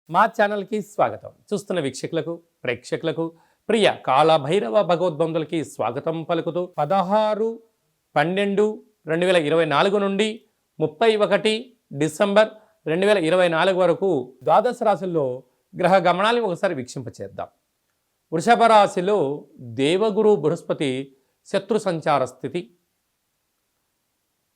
మా ఛానల్కి స్వాగతం. చూస్తున్న వీక్షకులకు ప్రేక్షకులకు ప్రియ కాళభైరవ భగవద్బంధులకి స్వాగతం పలుకుతూ 16/12/2024 నుండి 31 డిసెంబర్ 2024 వరకు ద్వాదశ రాశుల్లో గ్రహ గమనాలను ఒకసారి వీక్షింపచేద్దాం. వృషభ రాశిలో దేవగురు బృహస్పతి శత్రు సంచార స్థితి,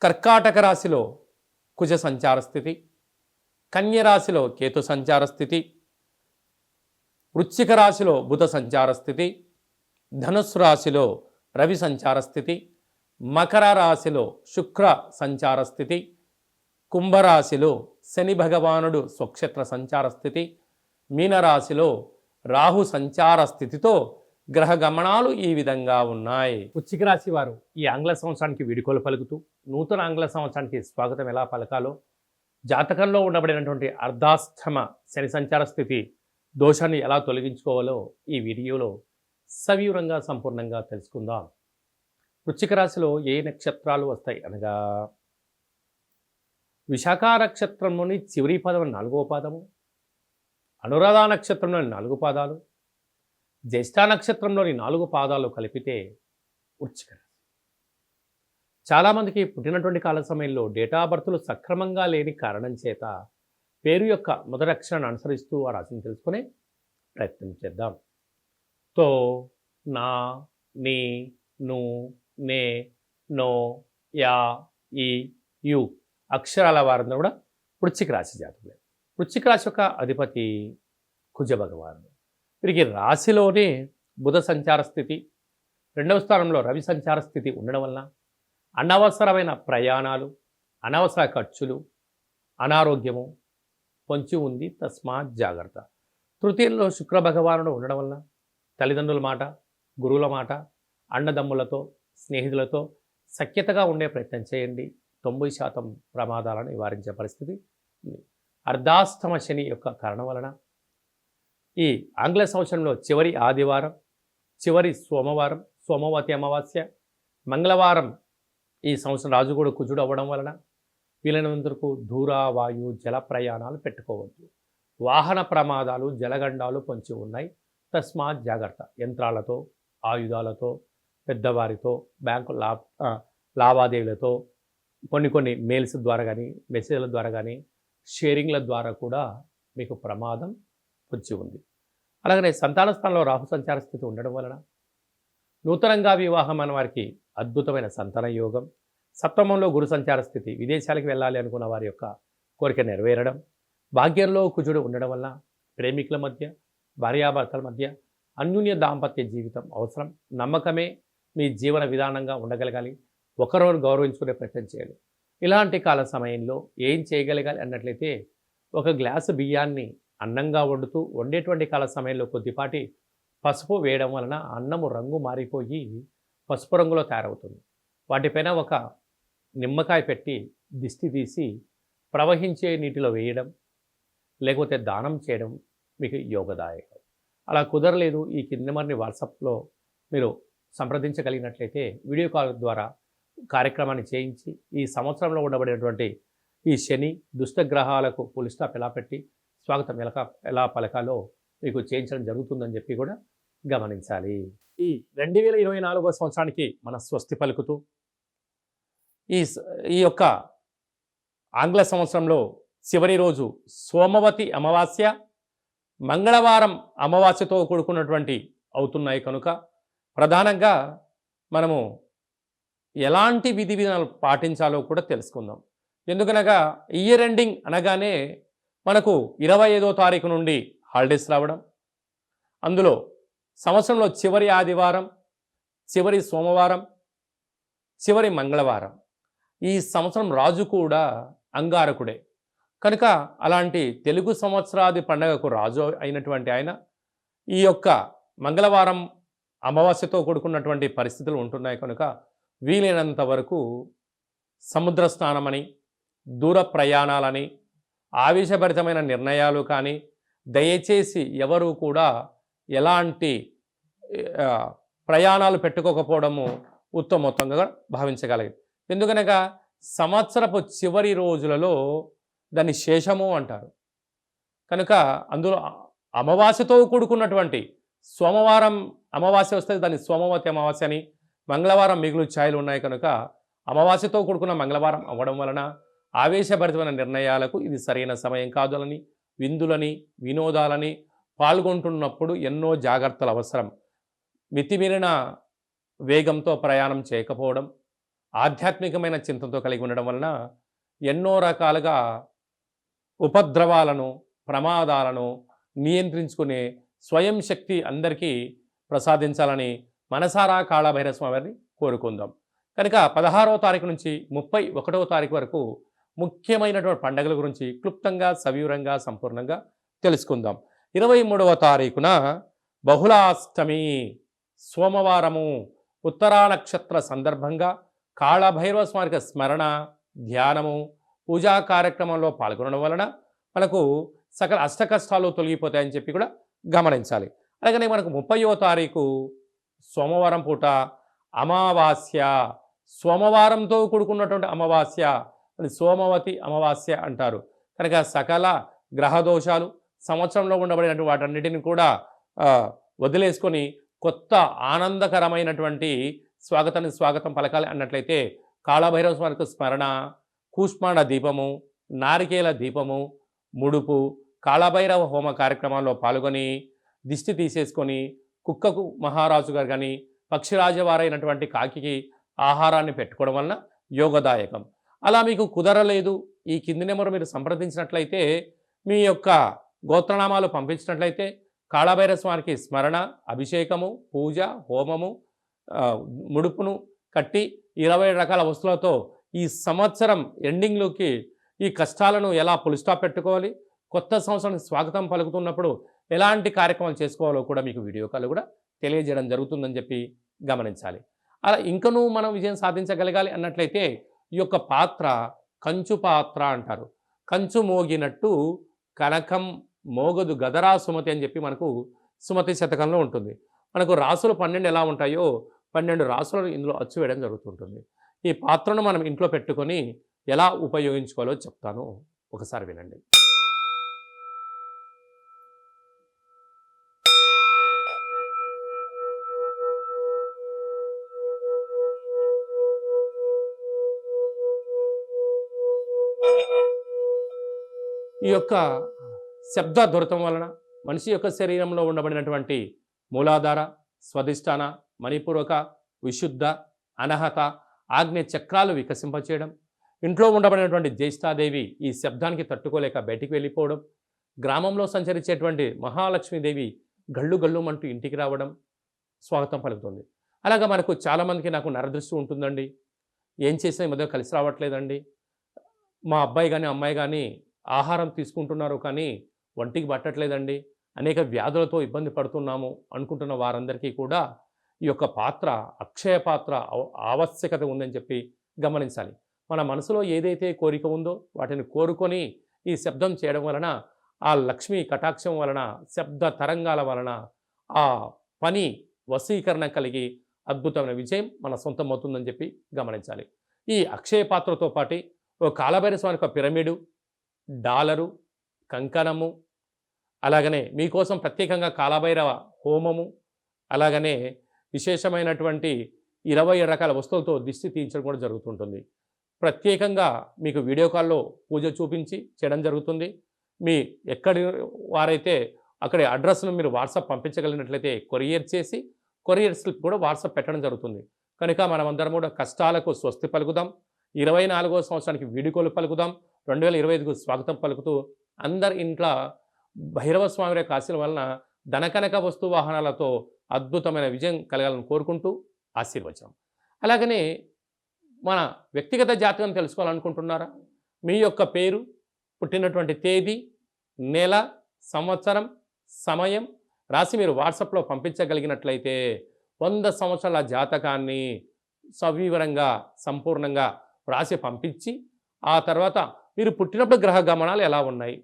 కర్కాటక రాశిలో కుజ సంచార స్థితి, కన్య రాశిలో కేతు సంచార స్థితి, వృశ్చిక రాశిలో బుధ సంచార స్థితి, ధనుస్సు రాశిలో రవి సంచార స్థితి, మకర రాశిలో శుక్ర సంచార స్థితి, కుంభరాశిలో శని భగవానుడు స్వక్షేత్ర సంచార స్థితి, మీనరాశిలో రాహు సంచార స్థితితో గ్రహ గమనాలు ఈ విధంగా ఉన్నాయి. వృశ్చిక రాశి వారు ఈ ఆంగ్ల సంవత్సరానికి వీడుకోలు పలుకుతూ నూతన ఆంగ్ల సంవత్సరానికి స్వాగతం ఎలా పలకాలో, జాతకంలో ఉండబడినటువంటి అర్ధాష్టమ శని సంచార స్థితి దోషాన్ని ఎలా తొలగించుకోవాలో ఈ వీడియోలో సవివరంగా సంపూర్ణంగా తెలుసుకుందాం. వృశ్చిక రాశిలో ఏ నక్షత్రాలు వస్తాయి అనగా, విశాఖ నక్షత్రంలోని చివరి పదం 4వ పాదము, అనురాధ నక్షత్రంలోని 4 పాదాలు, జ్యేష్ఠ నక్షత్రంలోని 4 పాదాలు కలిపితే వృశ్చిక రాశి. చాలామందికి పుట్టినటువంటి కాల సమయంలో డేటా బర్త్లు సక్రమంగా లేని కారణం చేత పేరు యొక్క మొదటి అక్షరాన్ని అనుసరిస్తూ ఆ రాశిని తెలుసుకునే ప్రయత్నం చేద్దాం. తో, నా, నీ, ను, నే, నో, యా, ఈ, యు అక్షరాల వారందరూ కూడా వృశ్చిక రాశి జాతకులే. వృశ్చిక రాశి యొక్క అధిపతి కుజ భగవానుడు. వీరికి రాశిలోనే బుధ సంచార స్థితి, 2వ స్థానంలో రవి సంచార స్థితి ఉండడం వలన అనవసరమైన ప్రయాణాలు, అనవసర ఖర్చులు, అనారోగ్యము పొంచి ఉంది. తస్మాత్ జాగ్రత్త. తృతీయంలో శుక్ర భగవానుడు ఉండడం వలన తల్లిదండ్రుల మాట, గురువుల మాట, అన్నదమ్ములతో, స్నేహితులతో సఖ్యతగా ఉండే ప్రయత్నం చేయండి. 90% ప్రమాదాలను నివారించే పరిస్థితి ఉంది. అర్ధాష్టమ శని యొక్క కారణం వలన ఈ ఆంగ్ల సంవత్సరంలో చివరి ఆదివారం, చివరి సోమవారం, సోమవతి అమావాస్య, మంగళవారం ఈ సంవత్సరం రాజుగూడ కుజుడు అవ్వడం వలన వీలైనంతవరకు దూర, వాయు, జల ప్రయాణాలు పెట్టుకోవద్దు. వాహన ప్రమాదాలు, జలగండాలు పొంచి ఉన్నాయి. తస్మాత్ జాగ్రత్త. యంత్రాలతో, ఆయుధాలతో, పెద్దవారితో, బ్యాంకు లావాదేవీలతో, కొన్ని మెయిల్స్ ద్వారా కానీ, మెసేజ్ల ద్వారా కానీ, షేరింగ్ల ద్వారా కూడా మీకు ప్రమాదం పొంచి ఉంది. అలాగనే సంతాన స్థానంలో రాహు సంచార స్థితి ఉండడం వలన నూతనంగా వివాహం అనే వారికి అద్భుతమైన సంతాన యోగం, సప్తమంలో గురు సంచార స్థితి, విదేశాలకు వెళ్ళాలి అనుకున్న వారి యొక్క కోరిక నెరవేరడం, భాగ్యంలో కుజుడు ఉండడం వల్ల ప్రేమికుల మధ్య, భార్యాభర్తల మధ్య అన్యోన్య దాంపత్య జీవితం అవసరం. నమ్మకమే మీ జీవన విధానంగా ఉండగలగాలి. ఒకరోజు గౌరవించుకునే ప్రయత్నం చేయాలి. ఇలాంటి కాల సమయంలో ఏం చేయగలగాలి అన్నట్లయితే, ఒక గ్లాసు బియ్యాన్ని అన్నంగా వండేటువంటి కాల సమయంలో కొద్దిపాటి పసుపు వేయడం వలన అన్నము రంగు మారిపోయి పసుపు రంగులో తయారవుతుంది. వాటిపైన ఒక నిమ్మకాయ పెట్టి దిష్టి తీసి ప్రవహించే నీటిలో వేయడం, లేకపోతే దానం చేయడం మీకు యోగదాయకం. అలా కుదరలేదు, ఈ కింద మరిన్ని వాట్సాప్లో మీరు సంప్రదించగలిగినట్లయితే వీడియో కాల్ ద్వారా కార్యక్రమాన్ని చేయించి ఈ సంవత్సరంలో ఉండబడినటువంటి ఈ శని దుష్టగ్రహాలకు ఫుల్ స్టాప్ ఎలా పెట్టి స్వాగతం ఎలా పలకాలో మీకు చేయించడం జరుగుతుందని చెప్పి కూడా గమనించాలి. ఈ 2024వ సంవత్సరానికి మన స్వస్తి పలుకుతూ ఈ యొక్క ఆంగ్ల సంవత్సరంలో చివరి రోజు సోమవతి అమావాస్య, మంగళవారం అమావాస్యతో కూడుకున్నటువంటి అవుతున్నాయి కనుక ప్రధానంగా మనము ఎలాంటి విధి విధానాలు పాటించాలో కూడా తెలుసుకుందాం. ఎందుకనగా ఇయర్ ఎండింగ్ అనగానే మనకు 25వ తారీఖు నుండి హాలిడేస్ రావడం, అందులో సంవత్సరంలో చివరి ఆదివారం, చివరి సోమవారం, చివరి మంగళవారం. ఈ సంవత్సరం రాజు కూడా అంగారకుడే కనుక అలాంటి తెలుగు సంవత్సరాది పండగకు రాజు అయినటువంటి ఆయన ఈ యొక్క మంగళవారం అమావాస్యతో కూడుకున్నటువంటి పరిస్థితులు ఉంటున్నాయి కనుక వీలైనంత వరకు సముద్ర స్నానమని, దూర ప్రయాణాలని, ఆవేశభరితమైన నిర్ణయాలు కానీ దయచేసి ఎవరు కూడా ఎలాంటి ప్రయాణాలు పెట్టుకోకపోవడము ఉత్తమోత్తంగా భావించగలిగింది. ఎందుకనగా సంవత్సరపు చివరి రోజులలో దాన్ని శేషము అంటారు. కనుక అందులో అమావాస్యతో కూడుకున్నటువంటి సోమవారం అమావాస్య వస్తే దాన్ని సోమవతి అమావాస్య అని, మంగళవారం మిగులు ఛాయలు ఉన్నాయి కనుక అమావాస్యతో కూడుకున్న మంగళవారం అవ్వడం వలన ఆవేశభరితమైన నిర్ణయాలకు ఇది సరైన సమయం కాదులని, విందులని వినోదాలని పాల్గొంటున్నప్పుడు ఎన్నో జాగ్రత్తలు అవసరం. మితిమీరిన వేగంతో ప్రయాణం చేయకపోవడం, ఆధ్యాత్మికమైన చింతనతో కలిగి ఉండడం వలన ఎన్నో రకాలుగా ఉపద్రవాలను ప్రమాదాలను నియంత్రించుకునే స్వయం శక్తి అందరికీ ప్రసాదించాలని మనసారా కాళభైరవ స్వామిని కోరుకుందాం. కనుక 16వ తారీఖు నుంచి 31వ తారీఖు వరకు ముఖ్యమైనటువంటి పండుగల గురించి క్లుప్తంగా సవివరంగా సంపూర్ణంగా తెలుసుకుందాం. 23వ తారీఖున బహుళాష్టమి సోమవారము ఉత్తరా నక్షత్ర సందర్భంగా కాళభైరవ స్వామికి స్మరణ ధ్యానము పూజా కార్యక్రమంలో పాల్గొనడం వలన మనకు సకల అష్టకష్టాలు తొలగిపోతాయని చెప్పి కూడా గమనించాలి. అలాగనే మనకు 30వ తారీఖు సోమవారం పూట అమావాస్య, సోమవారంతో కూడుకున్నటువంటి అమావాస్య, సోమవతి అమావాస్య అంటారు. కనుక సకల గ్రహదోషాలు సంవత్సరంలో ఉండబడినటువంటి వాటన్నిటిని కూడా వదిలేసుకొని కొత్త ఆనందకరమైనటువంటి స్వాగతం పలకాలి అన్నట్లయితే కాళభైరవ స్వామికి స్మరణ, కూష్మాండ దీపము, నారికేల దీపము, ముడుపు, కాళభైరవ హోమ కార్యక్రమాల్లో పాల్గొని దిష్టి తీసేసుకొని కుక్కకు మహారాజు గారు కానీ పక్షిరాజవారైనటువంటి కాకికి ఆహారాన్ని పెట్టుకోవడం వలన యోగదాయకం. అలా మీకు కుదరలేదు, ఈ కింది నెంబర్ మీరు సంప్రదించినట్లయితే మీ యొక్క గోత్రనామాలు పంపించినట్లయితే కాళభైరవ స్వామికి స్మరణ, అభిషేకము, పూజ, హోమము, ముడుపును కట్టి 20 రకాల వస్తువులతో ఈ సంవత్సరం ఎండింగ్లోకి ఈ కష్టాలను ఎలా పులిస్టాప్ పెట్టుకోవాలి, కొత్త సంవత్సరానికి స్వాగతం పలుకుతున్నప్పుడు ఎలాంటి కార్యక్రమాలు చేసుకోవాలో కూడా మీకు వీడియో కాల్ కూడా తెలియజేయడం జరుగుతుందని చెప్పి గమనించాలి. అలా ఇంకనూ మనం విజయం సాధించగలగాలి అన్నట్లయితే ఈ యొక్క పాత్ర కంచు పాత్ర అంటారు. కంచు మోగినట్టు కనకం మోగదు గదరా సుమతి అని చెప్పి మనకు సుమతి శతకంలో ఉంటుంది. మనకు రాసులు 12 ఎలా ఉంటాయో 12 రాసులను ఇందులో అచ్చు వేయడం జరుగుతుంటుంది. ఈ పాత్రను మనం ఇంట్లో పెట్టుకొని ఎలా ఉపయోగించుకోవాలో చెప్తాను, ఒకసారి వినండి. ఈ యొక్క శబ్ద దొరకడం వలన మనిషి యొక్క శరీరంలో ఉండబడినటువంటి మూలాధార, స్వధిష్టాన, మణిపూరక, విశుద్ధ, అనహత, ఆగ్నేయ చక్రాలు వికసింపచేయడం, ఇంట్లో ఉండబడినటువంటి జ్యేష్ఠాదేవి ఈ శబ్దానికి తట్టుకోలేక బయటికి వెళ్ళిపోవడం, గ్రామంలో సంచరించేటువంటి మహాలక్ష్మీదేవి గళ్ళు గళ్ళుమంటూ ఇంటికి రావడం స్వాగతం పలుకుతుంది. అలాగా మనకు చాలామందికి నాకు నరదృష్టి ఉంటుందండి, ఏం చేసినా ఈ మధ్య కలిసి రావట్లేదండి, మా అబ్బాయి కానీ అమ్మాయి కానీ ఆహారం తీసుకుంటున్నారు కానీ ఒంటికి పట్టట్లేదండి, అనేక వ్యాధులతో ఇబ్బంది పడుతున్నాము అనుకుంటున్న వారందరికీ కూడా ఈ యొక్క పాత్ర అక్షయ పాత్ర ఆవశ్యకత ఉందని చెప్పి గమనించాలి. మన మనసులో ఏదైతే కోరిక ఉందో వాటిని కోరుకొని ఈ శబ్దం చేయడం వలన ఆ లక్ష్మీ కటాక్షం వలన శబ్ద తరంగాల వలన ఆ పని వశీకరణ కలిగి అద్భుతమైన విజయం మన సొంతం అవుతుందని చెప్పి గమనించాలి. ఈ అక్షయ పాత్రతో పాటు ఓ కాళభైరవ స్వామి యొక్క పిరమిడు, డాలరు, కంకణము, అలాగనే మీకోసం ప్రత్యేకంగా కాళభైరవ హోమము, అలాగనే విశేషమైనటువంటి 20 రకాల వస్తువులతో దిష్టి తీయించడం కూడా జరుగుతుంటుంది. ప్రత్యేకంగా మీకు వీడియో కాల్లో పూజ చూపించి చేయడం జరుగుతుంది. మీ ఎక్కడి వారైతే అక్కడి అడ్రస్ను మీరు వాట్సాప్ పంపించగలిగినట్లయితే కొరియర్ చేసి కొరియర్ స్లిప్ కూడా వాట్సాప్ పెట్టడం జరుగుతుంది. కనుక మనమందరం కూడా కష్టాలకు స్వస్తి పలుకుదాం, 24వ సంవత్సరానికి వీడుకోలు పలుకుదాం, 2025కు స్వాగతం పలుకుతూ అందరి ఇంట్లో భైరవ స్వామి యొక్క ఆశీర్వాదం వలన ధనకనక వస్తు వాహనాలతో అద్భుతమైన విజయం కలగాలని కోరుకుంటూ ఆశీర్వచనం. అలాగనే మన వ్యక్తిగత జాతకం తెలుసుకోవాలనుకుంటున్నారా? మీ యొక్క పేరు, పుట్టినటువంటి తేదీ, నెల, సంవత్సరం, సమయం రాసి మీరు వాట్సాప్లో పంపించగలిగినట్లయితే 100 సంవత్సరాల జాతకాన్ని సవివరంగా సంపూర్ణంగా రాసి పంపించి ఆ తర్వాత మీరు పుట్టినప్పుడు గ్రహ గమనాలు ఎలా ఉన్నాయి,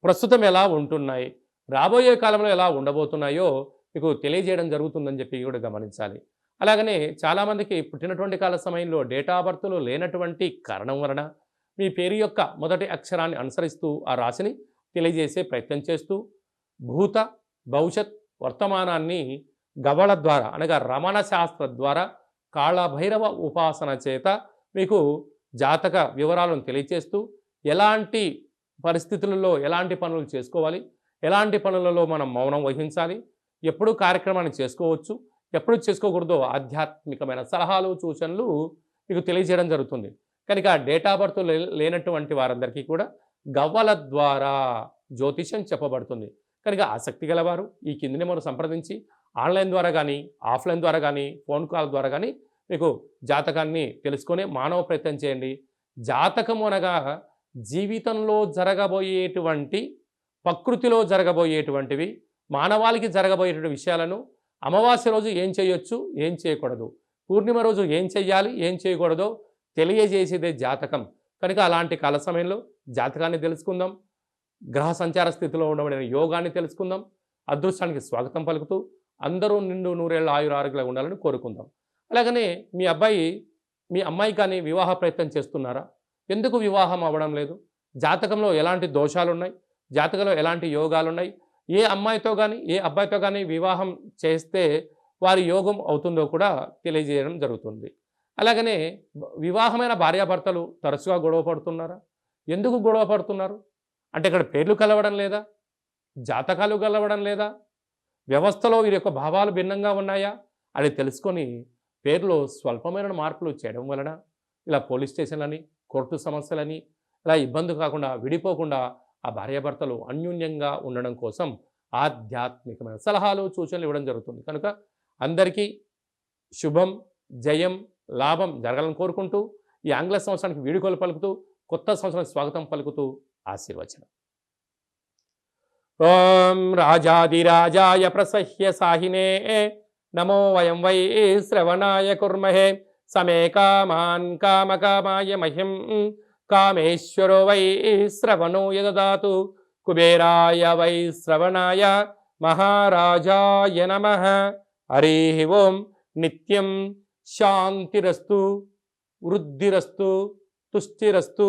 ప్రస్తుతం ఎలా ఉంటున్నాయి, రాబోయే కాలంలో ఎలా ఉండబోతున్నాయో మీకు తెలియజేయడం జరుగుతుందని చెప్పి కూడా గమనించాలి. అలాగనే చాలామందికి పుట్టినటువంటి కాల సమయంలో డేటా ఆఫ్ బర్త్లు లేనటువంటి కారణం వలన మీ పేరు యొక్క మొదటి అక్షరాన్ని అనుసరిస్తూ ఆ రాశిని తెలియజేసే ప్రయత్నం చేస్తూ భూత భవిష్యత్ వర్తమానాన్ని గవ్వల ద్వారా అనగా రమణ శాస్త్ర ద్వారా కాళభైరవ ఉపాసన చేత మీకు జాతక వివరాలను తెలియచేస్తూ ఎలాంటి పరిస్థితులలో ఎలాంటి పనులు చేసుకోవాలి, ఎలాంటి పనులలో మనం మౌనం వహించాలి, ఎప్పుడు కార్యక్రమాన్ని చేసుకోవచ్చు, ఎప్పుడు చేసుకోకూడదో ఆధ్యాత్మికమైన సలహాలు సూచనలు మీకు తెలియజేయడం జరుగుతుంది. కనుక డేట్ ఆఫ్ బర్త్ లేనటువంటి వారందరికీ కూడా గవ్వల ద్వారా జ్యోతిష్యం చెప్పబడుతుంది. కనుక ఆసక్తి గలవారు ఈ కింది నెంబర్ను సంప్రదించి ఆన్లైన్ ద్వారా కానీ ఆఫ్లైన్ ద్వారా కానీ ఫోన్ కాల్ ద్వారా కానీ మీకు జాతకాన్ని తెలుసుకొని మానవ ప్రయత్నం చేయండి. జాతకము అనగా జీవితంలో జరగబోయేటువంటి ప్రకృతిలో జరగబోయేటువంటివి మానవాళికి జరగబోయేటువంటి విషయాలను అమావాస్య రోజు ఏం చేయొచ్చు, ఏం చేయకూడదు, పూర్ణిమ రోజు ఏం చెయ్యాలి, ఏం చేయకూడదో తెలియజేసేదే జాతకం. కనుక అలాంటి కాల సమయంలో జాతకాన్ని తెలుసుకుందాం. గ్రహ సంచార స్థితిలో ఉండబడిన యోగాన్ని తెలుసుకుందాం. అదృష్టానికి స్వాగతం పలుకుతూ అందరూ నిండు నూరేళ్ల ఆయుర ఆరోగ్యంగా ఉండాలని కోరుకుందాం. అలాగనే మీ అమ్మాయి కానీ వివాహ ప్రయత్నం చేస్తున్నారా? ఎందుకు వివాహం అవ్వడం లేదు? జాతకంలో ఎలాంటి దోషాలున్నాయి, జాతకంలో ఎలాంటి యోగాలున్నాయి, ఏ అమ్మాయితో కానీ ఏ అబ్బాయితో కానీ వివాహం చేస్తే వారి యోగం అవుతుందో కూడా తెలియజేయడం జరుగుతుంది. అలాగనే వివాహమైన భార్యాభర్తలు తరచుగా గొడవ పడుతున్నారా? ఎందుకు గొడవ పడుతున్నారు అంటే ఇక్కడ పేర్లు కలవడం లేదా, జాతకాలు కలవడం లేదా, వ్యవస్థలో వీరి యొక్క భావాలు భిన్నంగా ఉన్నాయా అని తెలుసుకొని పేర్లో స్వల్పమైన మార్పులు చేయడం వలన ఇలా పోలీస్ స్టేషన్లని కోర్టు సమస్యలని ఇలా ఇబ్బంది కాకుండా విడిపోకుండా ఆ భార్యాభర్తలు అన్యోన్యంగా ఉండడం కోసం ఆధ్యాత్మికమైన సలహాలు సూచనలు ఇవ్వడం జరుగుతుంది. కనుక అందరికీ శుభం, జయం, లాభం జరగాలని కోరుకుంటూ ఈ ఆంగ్ల సంవత్సరానికి వీడుకోలు పలుకుతూ కొత్త సంవత్సరానికి స్వాగతం పలుకుతూ ఆశీర్వచనం. ఓం రాజాదిరాజాయ ప్రసహ్య సాహినే నమో వయం వై శ్రవణాయ కుర్మహే సమే కామాన్ కామకామాయ మహ్యం కామేశ్వరో వై శ్రవణో యదదాతు కుబేరాయ వై శ్రవణాయ మహారాజాయ నమః. హరి ఓం. నిత్యం శాంతిరస్తు, వృద్ధిరస్తు, తుష్టిరస్తు,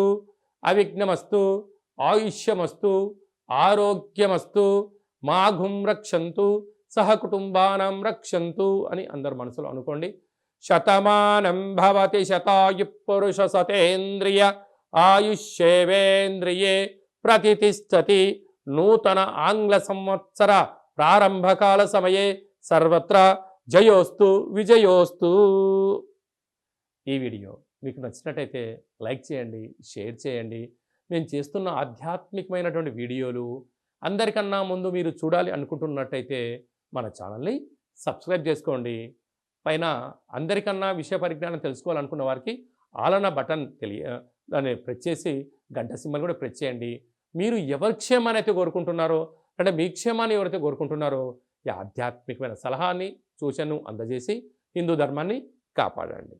అవిఘ్నమస్తు, ఆయుష్యమస్తు, ఆరోగ్యమస్తు, మాఘుం రక్షంతు, సహకుటుంబానం రక్షంతు అని అందరు మనసులో అనుకోండి. శతమానం భవతి శతాయు పురుష సతేంద్రియ ఆయుష్యేవేంద్రియే ప్రతిష్టతి. నూతన ఆంగ్ల సంవత్సర ప్రారంభకాల సమయే సర్వత్ర జయోస్తు విజయోస్తు. ఈ వీడియో మీకు నచ్చినట్టయితే లైక్ చేయండి, షేర్ చేయండి. నేను చేస్తున్న ఆధ్యాత్మికమైనటువంటి వీడియోలు అందరికన్నా ముందు మీరు చూడాలి అనుకుంటున్నట్టయితే మన ఛానల్ని సబ్స్క్రైబ్ చేసుకోండి. పైన అందరికన్నా విషయ పరిజ్ఞానం తెలుసుకోవాలనుకున్న వారికి ఆలన బటన్ దాన్ని ప్రెస్ చేసి గంట సింబల్ కూడా ప్రెస్ చేయండి. మీరు ఎవరి క్షేమాన్ని అయితే కోరుకుంటున్నారో అంటే మీ క్షేమాన్ని ఎవరైతే కోరుకుంటున్నారో ఈ ఆధ్యాత్మికమైన సలహాన్ని సూచనను అందజేసి హిందూ ధర్మాన్ని కాపాడండి.